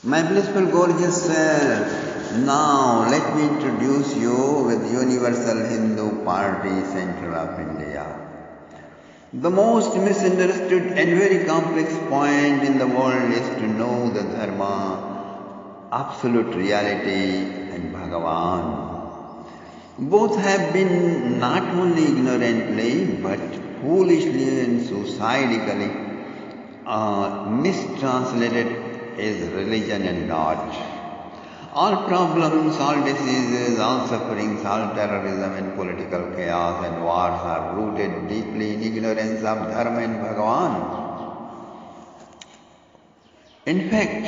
My blissful gorgeous self, now let me introduce you with Universal Hindu Party Center of India. The most misunderstood and very complex point in the world is to know the Dharma, absolute reality and Bhagavan. Both have been not only ignorantly but foolishly and suicidically mistranslated as religion and God. All problems, all diseases, all sufferings, all terrorism and political chaos and wars are rooted deeply in ignorance of Dharma and Bhagavan. In fact,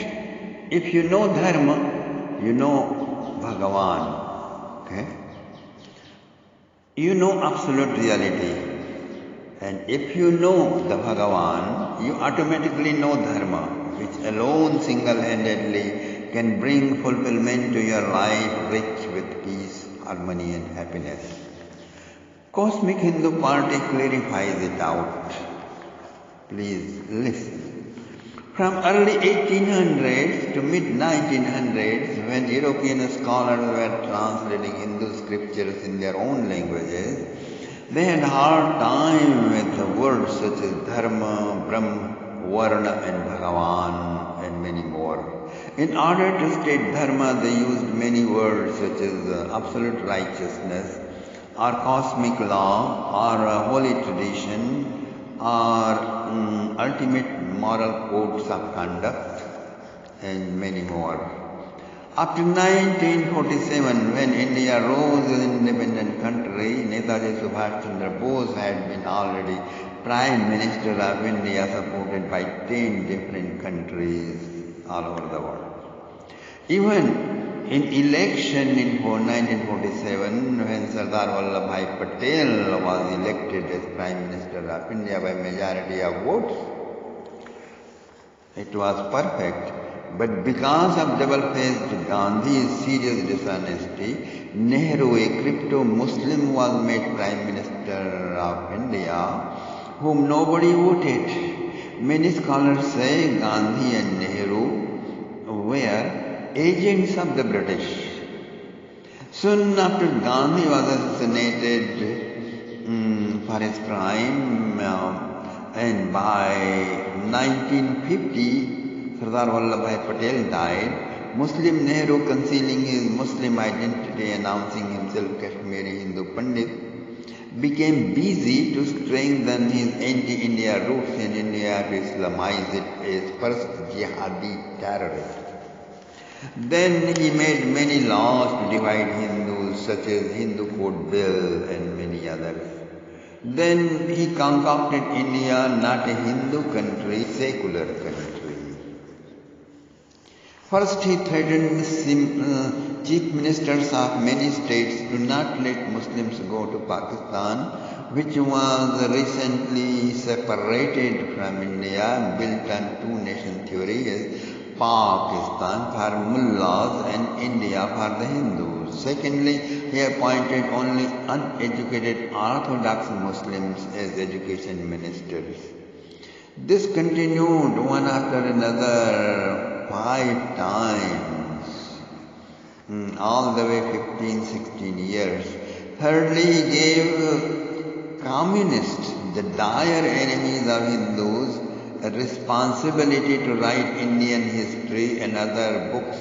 if you know Dharma, you know Bhagavan. Okay? You know absolute reality. And if you know the Bhagavan, you automatically know Dharma, which alone single-handedly can bring fulfillment to your life rich with peace, harmony and happiness. Cosmic Hindu Party clarifies it out. Please listen. From early 1800s to mid-1900s, when European scholars were translating Hindu scriptures in their own languages, they had a hard time with the words such as Dharma, Brahma, Varna and Bhagavan and many more. In order to state Dharma, they used many words such as absolute righteousness or cosmic law or holy tradition or ultimate moral codes of conduct and many more. After 1947, when India rose as an independent country, Netaji Subhash Chandra Bose had been already Prime Minister of India, supported by 10 different countries all over the world. Even in election in 1947, when Sardar Vallabhbhai Patel was elected as Prime Minister of India by majority of votes, it was perfect. But because of double-faced Gandhi's serious dishonesty, Nehru, a crypto-Muslim, was made Prime Minister of India, whom nobody voted. Many scholars say Gandhi and Nehru were agents of the British. Soon after Gandhi was assassinated for his crime, and by 1950, Sardar Vallabhbhai Patel died. Muslim Nehru, concealing his Muslim identity, announcing himself Kashmiri Hindu Pandit, became busy to strengthen his anti-India roots in India to Islamize it as first jihadi terrorist. Then he made many laws to divide Hindus, such as Hindu Code Bill and many others. Then he concocted India not a Hindu country, secular country. First, he threatened chief ministers of many states to not let Muslims go to Pakistan, which was recently separated from India, built on two-nation theory as Pakistan for mullahs and India for the Hindus. Secondly, he appointed only uneducated Orthodox Muslims as education ministers. This continued one after another 5 times, all the way 15-16 years. Thirdly, he gave communists, the dire enemies of Hindus, a responsibility to write Indian history and other books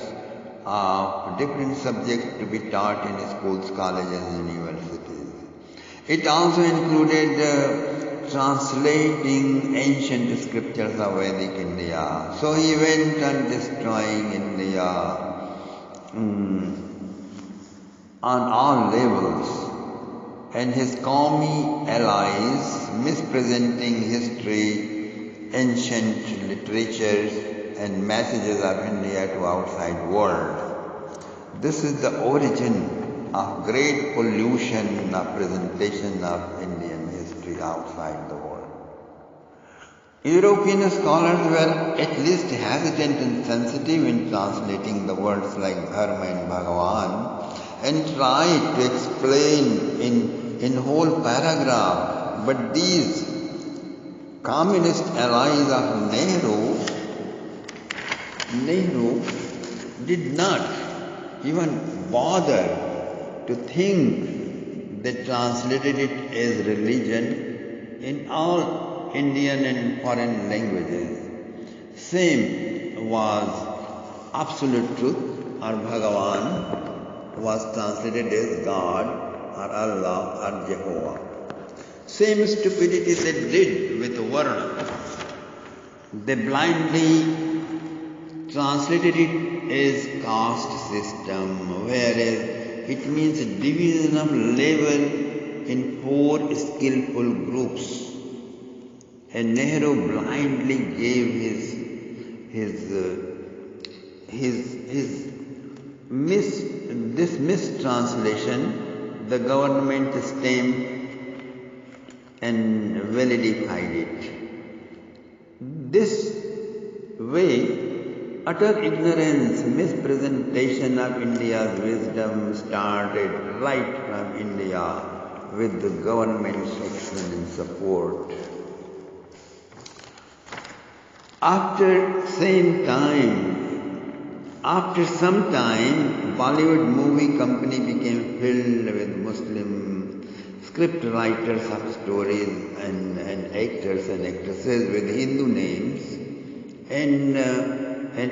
of different subjects to be taught in schools, colleges and universities. It also included translating ancient scriptures of Vedic India. So he went on destroying India on all levels, and his Qawmi allies mispresenting history, ancient literatures and messages of India to outside world. This is the origin of great pollution of presentation of Indian history outside the world. European scholars were at least hesitant and sensitive in translating the words like Dharma and Bhagavan and tried to explain in whole paragraph. But these communist allies of Nehru did not even bother to think. They translated it as religion in all Indian and foreign languages. Same was absolute truth or Bhagavan was translated as God or Allah or Jehovah. Same stupidity they did with Varna. They blindly translated it as caste system, whereas it means division of labor in 4 skillful groups. And Nehru blindly gave this mistranslation. The government stamped and validified it. This way, utter ignorance, mispresentation of India's wisdom started right from India with the government's action and support. After some time, Bollywood movie company became filled with Muslim script writers of stories and actors and actresses with Hindu names and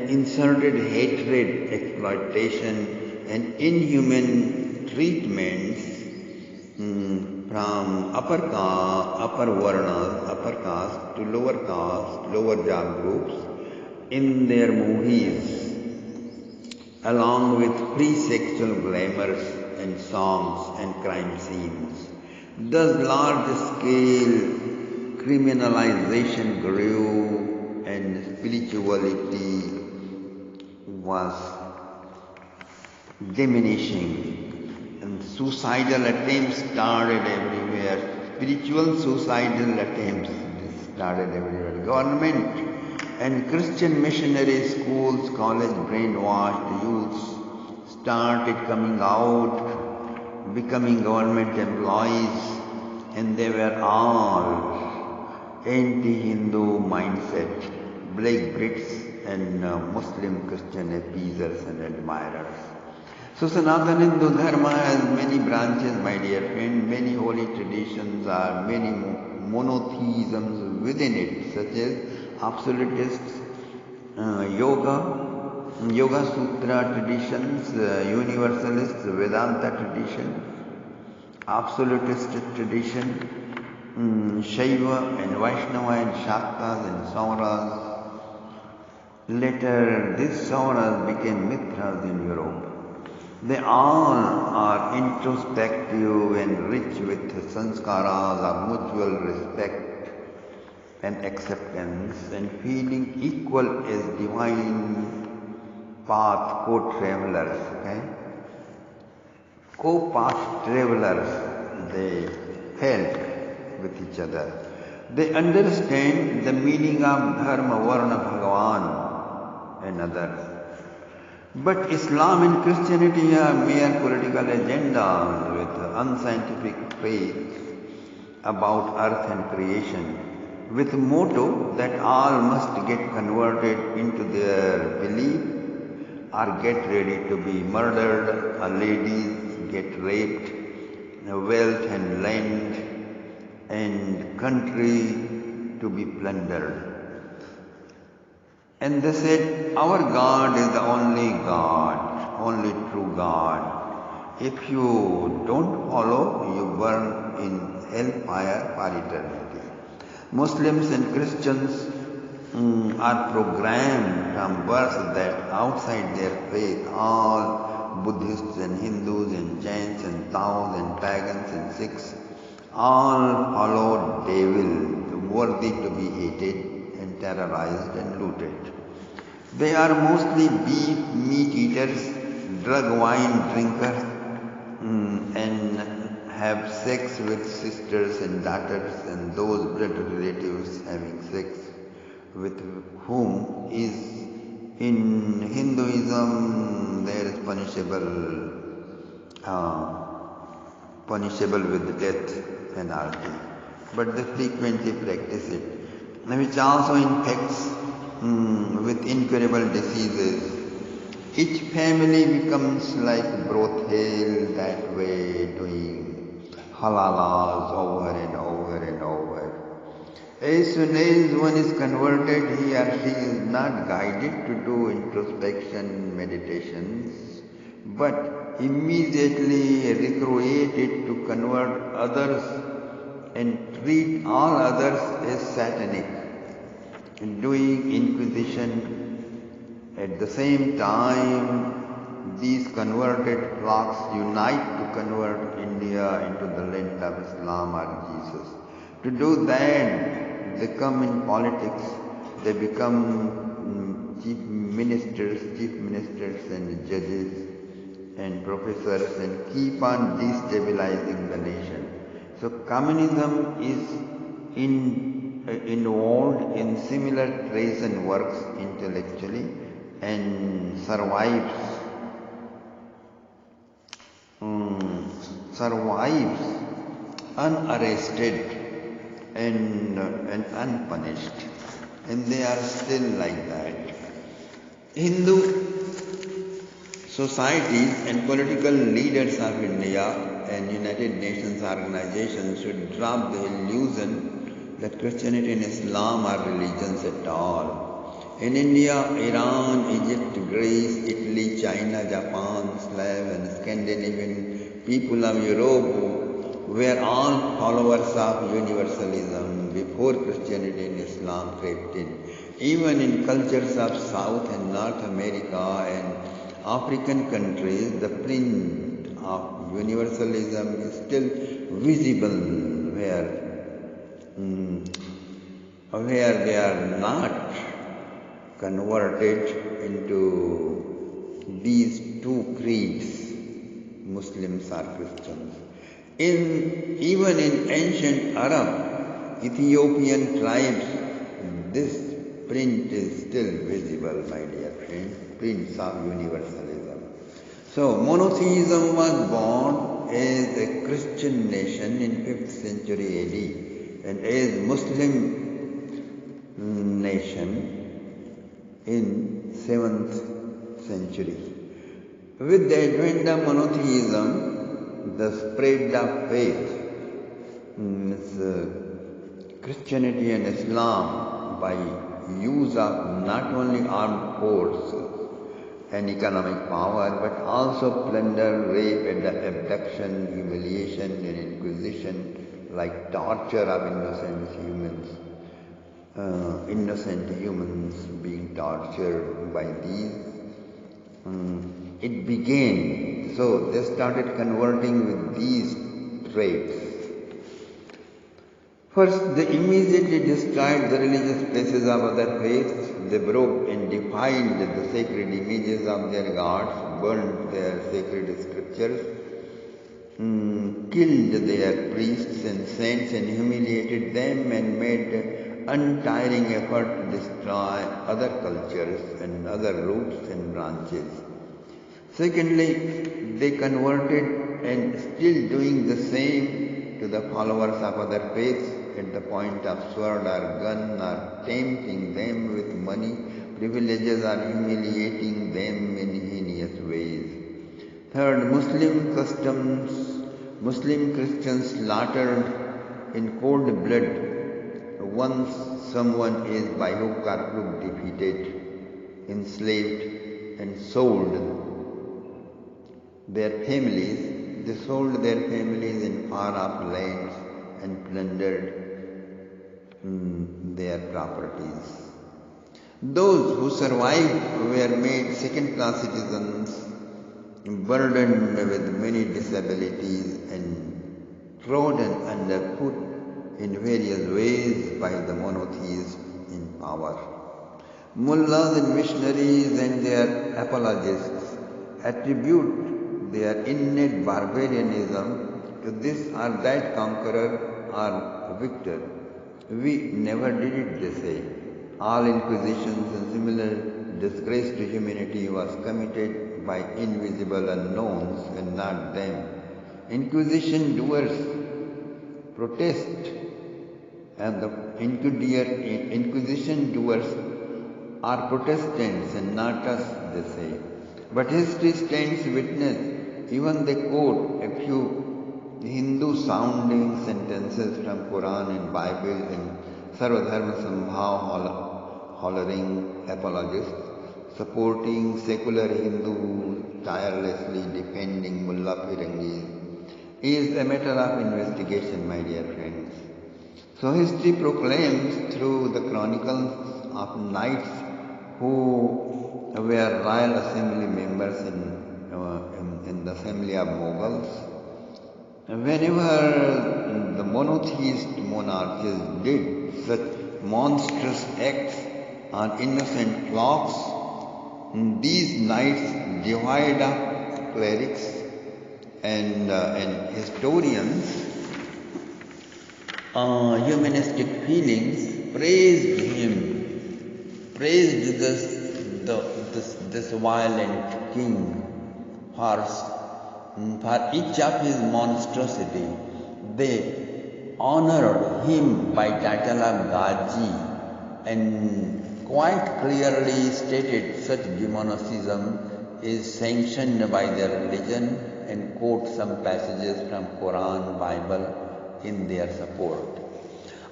inserted hatred, exploitation and inhuman treatments from upper varnas, upper caste to lower caste, lower job groups in their movies, along with free sexual glamours and songs and crime scenes. Thus large-scale criminalization grew and spirituality was diminishing. And suicidal attempts started everywhere. Spiritual suicidal attempts started everywhere. Government and Christian missionary schools, college brainwashed youths started coming out, becoming government employees, and they were all anti-Hindu mindset, black Brits and Muslim Christian appeasers and admirers. So Sanatana Hindu Dharma has many branches, my dear friend, many holy traditions are, many monotheisms within it, such as absolutists, Yoga Sutra traditions, Universalists, Vedanta tradition, absolutist tradition, Shaiva and Vaishnava and Shaktas and Sauras. Later, these Sauras became Mithras in Europe. They all are introspective and rich with sanskaras of mutual respect and acceptance and feeling equal as divine path co-travelers. Okay? Co-path travelers, they felt with each other. They understand the meaning of Dharma, Varna, Bhagavan and others. But Islam and Christianity are mere political agendas with unscientific faith about earth and creation, with the motto that all must get converted into their belief or get ready to be murdered, or ladies get raped, wealth and land and country to be plundered. And they said, our God is the only God, only true God. If you don't follow, you burn in hellfire for eternity. Muslims and Christians are programmed from birth that outside their faith, all Buddhists and Hindus and Jains and Taoists and pagans and Sikhs, all follow devil, worthy to be hated and terrorized and looted. They are mostly beef, meat eaters, drug, wine drinkers, and have sex with sisters and daughters and those blood relatives having sex with whom is in Hinduism there is punishable with death penalty. But they frequently practice it, which also infects with incurable diseases Each family becomes like brothel that way, doing halalas over and over and over. As soon as one is converted, he or she is not guided to do introspection meditations, but immediately recreated to convert others and treat all others as satanic, and doing inquisition. At the same time, these converted flocks unite to convert India into the land of Islam or Jesus. To do that, they come in politics, they become chief ministers and judges and professors and keep on destabilizing the nation. So communism is involved in similar treason works intellectually and survives unarrested and unpunished, and they are still like that. Hindu societies and political leaders of India and United Nations organizations should drop the illusion that Christianity and Islam are religions at all. In India, Iran, Egypt, Greece, Italy, China, Japan, Slav and Scandinavian people of Europe were all followers of universalism before Christianity and Islam crept in. Even in cultures of South and North America and African countries, the print of universalism is still visible where they are not converted into these two creeds, Muslims or Christians. Even in ancient Arab, Ethiopian tribes, this print is still visible, my dear friend, prints of universalism. So monotheism was born as a Christian nation in 5th century AD and as Muslim nation in 7th century. With the advent of monotheism, the spread of faith, Christianity and Islam by use of not only armed force and economic power, but also plunder, rape, abduction, humiliation and inquisition, like torture of innocent humans being tortured by these. It began, so they started converting with these traits. First, they immediately destroyed the religious places of other faiths. They broke and defiled the sacred images of their gods, burned their sacred scriptures, killed their priests and saints and humiliated them, and made untiring effort to destroy other cultures and other roots and branches. Secondly, they converted and still doing the same to the followers of other faiths at the point of sword or gun, or tempting them with money, privileges, or humiliating them in heinous ways. Third, Muslim Christians slaughtered in cold blood once someone is by hook or crook defeated, enslaved and sold their families. They sold their families in far-off lands and plundered their properties. Those who survived were made second-class citizens, burdened with many disabilities and trodden underfoot in various ways by the monotheists in power. Mullahs and missionaries and their apologists attribute their innate barbarianism to this or that conqueror or victor. We never did it, they say. All inquisitions and similar disgrace to humanity was committed by invisible unknowns and not them. Inquisition doers protest, and the inquisition doers are Protestants and not us, they say. But history stands witness. Even they quote a few Hindu sounding sentences from Quran and Bible and Sarvadharma Sambhav hollering apologists, supporting secular Hindus, tirelessly defending Mullah Firangis, is a matter of investigation, my dear friends. So history proclaims through the chronicles of knights who were royal assembly members in the assembly of Mughals. Whenever the monotheist monarchies did such monstrous acts on innocent flocks, these knights devoid of clerics and historians, humanistic feelings, praised this violent king for each of his monstrosity. They honored him by title of Gaji and quite clearly stated such demonicism is sanctioned by their religion and quote some passages from Quran, Bible in their support.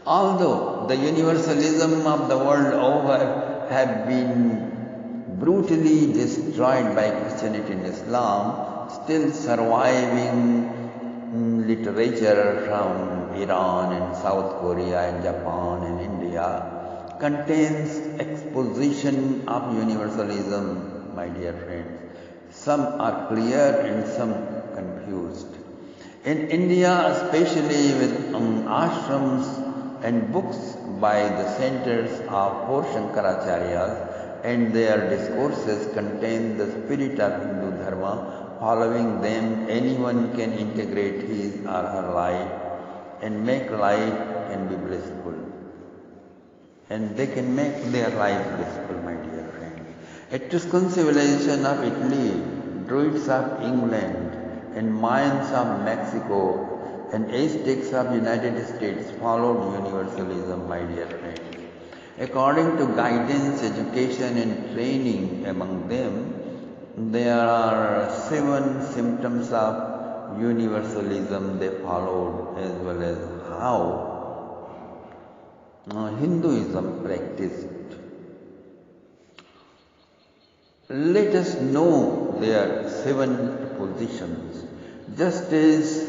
Although the universalism of the world over have been brutally destroyed by Christianity and Islam, still surviving literature from Iran and South Korea and Japan and India contains exposition of universalism, my dear friends. Some are clear and some confused. In India, especially with ashrams and books by the centers of four Shankaracharyas, and their discourses contain the spirit of Hindu Dharma. Following them, anyone can integrate his or her life and make life can be blissful. And they can make their life blissful, my dear friends. Etruscan civilization of Italy, Druids of England, and Mayans of Mexico, and Aztecs of United States followed universalism, my dear friends. According to guidance, education and training among them, there are 7 symptoms of universalism they followed, as well as how Hinduism practiced. Let us know their 7 positions. Just as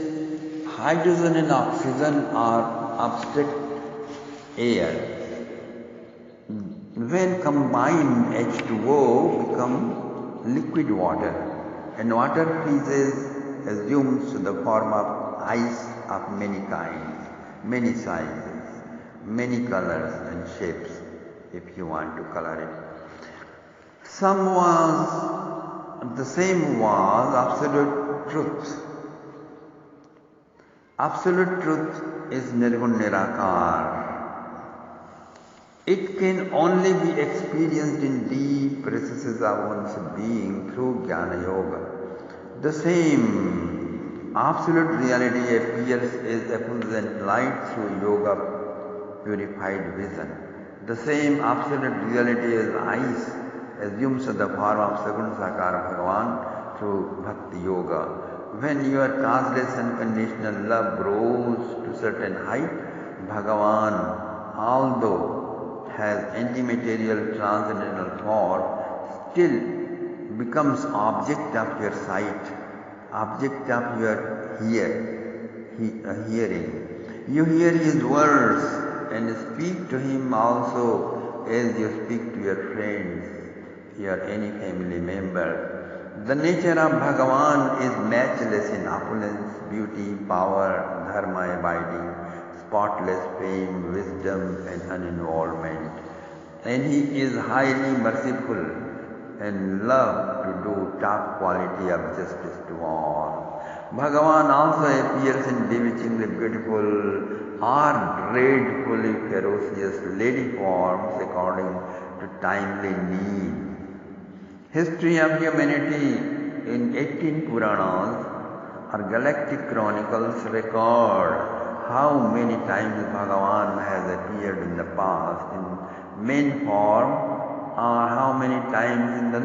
hydrogen and oxygen are abstract air, when combined, H2O become liquid water, and water freezes, assumes the form of ice of many kinds, many sizes, many colors and shapes, if you want to color it. The same was absolute truth. Absolute truth is Nirgun Nirakar. It can only be experienced in deep recesses of one's being through Jnana Yoga. The same absolute reality appears as effulgent light through yoga purified vision. The same absolute reality as ice assumes the form of Sagun Sakara Bhagavan through Bhakti Yoga. When your causeless unconditional love grows to certain height, Bhagavan, although has antimaterial transcendental form, still becomes object of your sight, object of your hearing. You hear his words and speak to him also as you speak to your friends, your any family member. The nature of Bhagavan is matchless in opulence, beauty, power, dharma abiding, spotless fame, wisdom and uninvolvement. And he is highly merciful and love to do top quality of justice to all. Bhagavan also appears in bewitchingly beautiful or dreadfully ferocious lady forms according to timely need. History of humanity in 18 Puranas or galactic chronicles record how many times Bhagavan has appeared in the past in main form or how many times in the